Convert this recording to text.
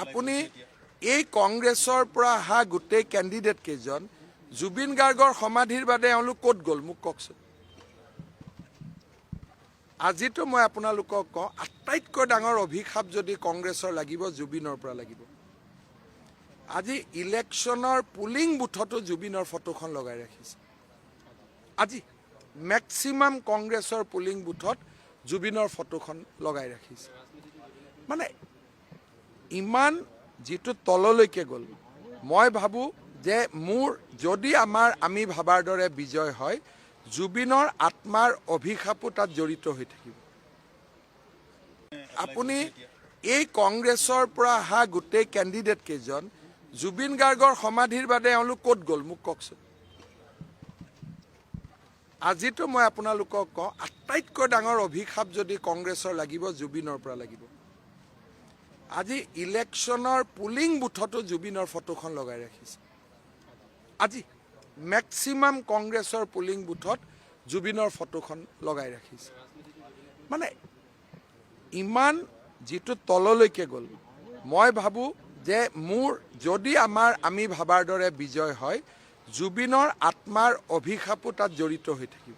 আপুনি এই কংগ্ৰেছৰ পৰা অহা গোটেই কেণ্ডিডেট কেইজন জুবিন গাৰ্গৰ সমাধিৰ বাদে এওঁলোক ক'ত গ'ল মোক কওকচোন। আজিতো মই আপোনালোকক কওঁ আটাইতকৈ ডাঙৰ অভিশাপ যদি কংগ্ৰেছৰ লাগিব জুবিনৰ পৰা লাগিব। আজি ইলেকশ্যনৰ পুলিং বুথতো জুবিনৰ ফটোখন লগাই ৰাখিছে। আজি মেক্সিমাম কংগ্ৰেছৰ পুলিং বুথত জুবিনৰ ফটোখন লগাই ৰাখিছে। মানে ইমান যিটো তললৈকে গ'ল, মই ভাবোঁ যে যদি আমি ভাবাৰ দৰে বিজয় হয়, জুবিনৰ আত্মাৰ অভিশাপো তাত জড়িত হৈ থাকিব। আপুনি এই কংগ্ৰেছৰ পৰা অহা গোটেই কেণ্ডিডেট কেইজন জুবিন গাৰ্গৰ সমাধিৰ বাদে এওঁলোক ক'ত গ'ল মোক কওকচোন। আজিতো মই আপোনালোকক কওঁ আটাইতকৈ ডাঙৰ অভিশাপ যদি কংগ্ৰেছৰ লাগিব জুবিনৰ পৰা লাগিব। আজি ইলেকশ্যনৰ পুলিং বুথতো জুবিনৰ ফটোখন লগাই ৰাখিছে। আজি মেক্সিমাম কংগ্ৰেছৰ পুলিং বুথত জুবিনৰ ফটোখন লগাই ৰাখিছে। মানে ইমান যিটো তললৈকে গ'ল, মই ভাবোঁ যে যদি আমি ভাবাৰ দৰে বিজয় হয়, জুবিনৰ আত্মাৰ অভিশাপো তাত জড়িত হৈ থাকিব।